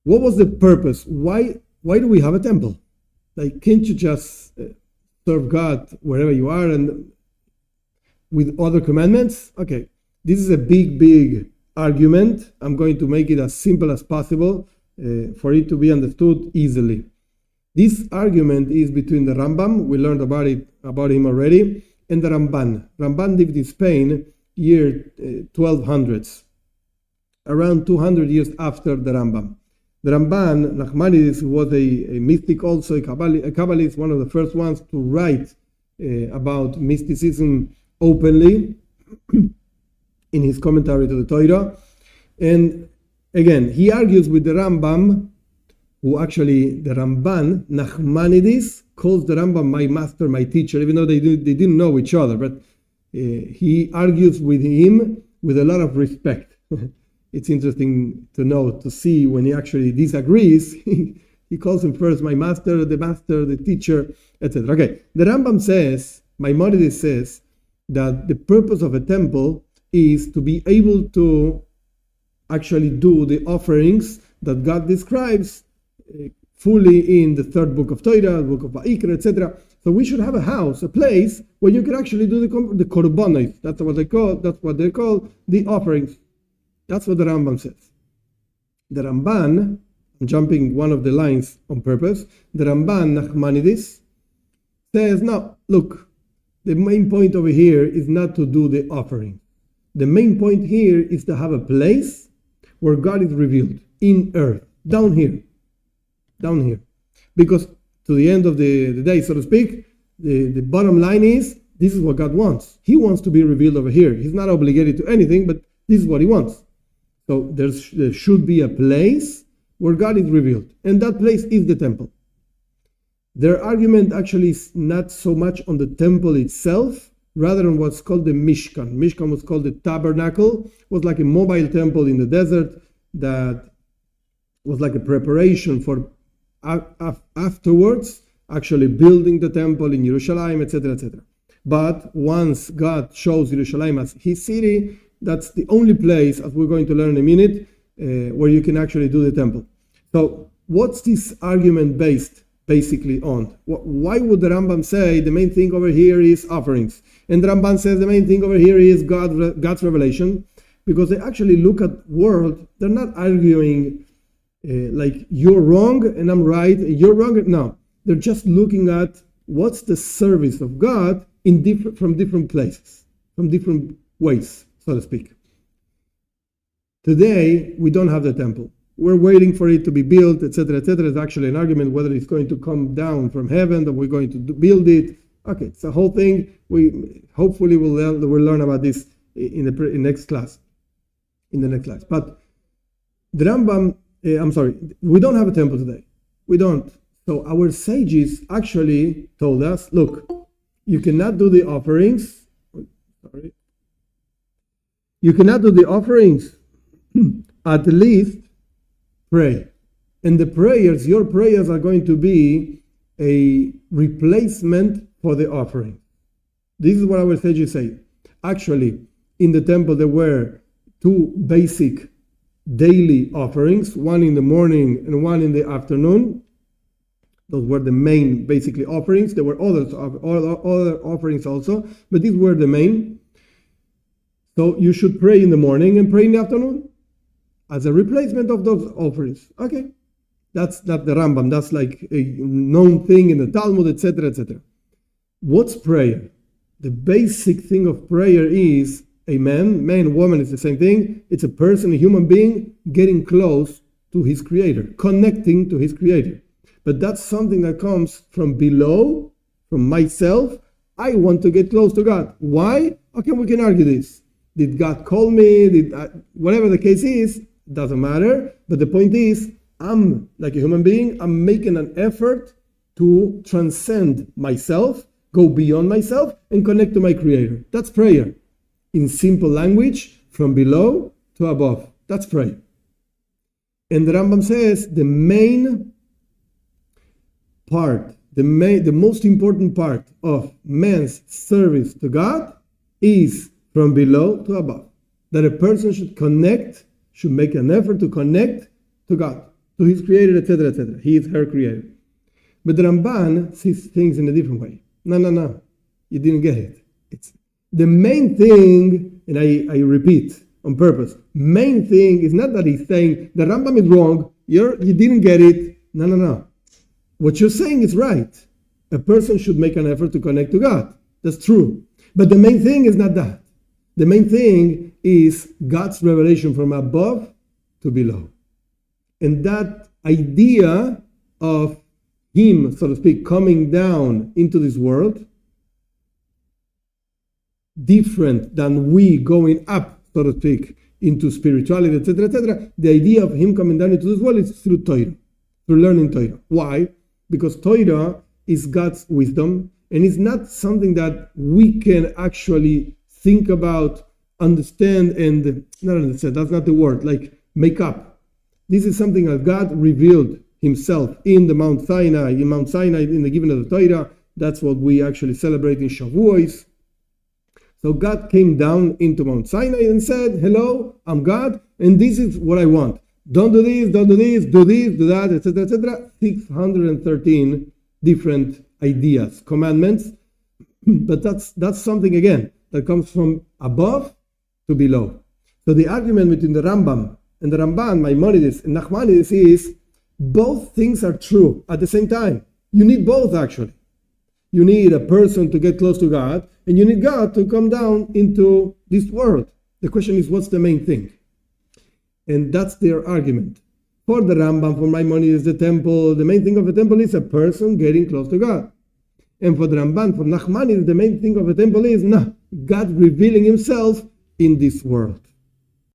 What was the purpose? Why do we have a temple? Like, can't you just serve God wherever you are and with other commandments? Okay, this is a big argument. I'm going to make it as simple as possible for it to be understood easily. This argument is between the Rambam, we learned about him already, and the Ramban. Ramban lived in Spain year 1200s, around 200 years after the Rambam. The Ramban, Nachmanides, was a mystic also, a Kabbalist, one of the first ones to write about mysticism openly in his commentary to the Torah. And again, he argues with the Rambam, who actually, the Ramban, Nachmanides, calls the Rambam my master, my teacher, even though they didn't know each other. But he argues with him with a lot of respect. It's interesting to see when he actually disagrees, he calls him first my master, the teacher, etc. Okay, the Rambam says, Maimonides says, that the purpose of a temple is to be able to actually do the offerings that God describes fully in the third book of Torah, the book of Vayikra, etc. So we should have a house, a place where you can actually do the korbanos. That's what they call the offerings. That's what the Rambam says. The Ramban, I'm jumping one of the lines on purpose, the Ramban, Nachmanides, says, no, look, the main point over here is not to do the offering. The main point here is to have a place where God is revealed, in earth, down here. Because to the end of the day, so to speak, the bottom line is, this is what God wants. He wants to be revealed over here. He's not obligated to anything, but this is what he wants. So there should be a place where God is revealed. And that place is the temple. Their argument actually is not so much on the temple itself, rather on what's called the Mishkan. Mishkan was called the tabernacle. It was like a mobile temple in the desert that was like a preparation for afterwards actually building the temple in Jerusalem, etc., etc. But once God shows Jerusalem as his city, that's the only place, as we're going to learn in a minute, where you can actually do the temple. So what's this argument based basically on? Why would the Rambam say the main thing over here is offerings? And the Ramban says the main thing over here is God's revelation, because they actually look at world, they're not arguing like you're wrong and I'm right, and you're wrong. No, they're just looking at what's the service of God from different places, from different ways, so to speak. Today, we don't have the temple. We're waiting for it to be built, etc., etc. It's actually an argument whether it's going to come down from heaven, that we're going to build it. Okay, it's a whole thing. We hopefully we'll learn about this in the next class. But the Rambam, we don't have a temple today. We don't. So our sages actually told us, look, you cannot do the offerings. You cannot do the offerings. At least pray. And your prayers are going to be a replacement for the offering. This is what our sages say. Actually, in the temple there were two basic daily offerings, one in the morning and one in the afternoon. Those were the main basically offerings. There were other offerings also, but these were the main. So you should pray in the morning and pray in the afternoon as a replacement of those offerings. Okay, that's not the Rambam. That's like a known thing in the Talmud, etc., etc. What's prayer? The basic thing of prayer is a man, woman is the same thing. It's a person, a human being, getting close to his Creator, connecting to his Creator. But that's something that comes from below, from myself. I want to get close to God. Why? Okay, we can argue this. Did God call me? Whatever the case is, doesn't matter. But the point is, I'm like a human being. I'm making an effort to transcend myself, go beyond myself, and connect to my Creator. That's prayer. In simple language, from below to above. That's prayer. And the Rambam says the main part, the most important part of man's service to God is from below to above. That a person should make an effort to connect to God, to his creator, etc., etc. He is her creator. But the Ramban sees things in a different way. No. You didn't get it. It's the main thing, and I repeat on purpose, main thing is not that he's saying the Rambam is wrong, you didn't get it. No. What you're saying is right. A person should make an effort to connect to God. That's true. But the main thing is not that. The main thing is God's revelation from above to below. And that idea of him, so to speak, coming down into this world, different than we going up, so to speak, into spirituality, etc., etc. The idea of him coming down into this world is through Torah, through learning Torah. Why? Because Torah is God's wisdom, and it's not something that we can actually think about, understand, and not understand, that's not the word, like make up. This is something that God revealed himself in the Mount Sinai, in the giving of the Torah. That's what we actually celebrate in Shavuos. So God came down into Mount Sinai and said, hello, I'm God, and this is what I want. Don't do this, do this, do that, etc., etc. 613 different ideas, commandments. But that's something, again, that comes from above to below. So the argument between the Rambam and the Ramban, Maimonides and Nachmanides, is both things are true at the same time. You need both, actually. You need a person to get close to God, and you need God to come down into this world. The question is, what's the main thing? And that's their argument. For the Rambam, for Maimonides, the temple, the main thing of the temple is a person getting close to God. And for the Ramban, for Nachmanides, the main thing of the temple is God revealing himself in this world.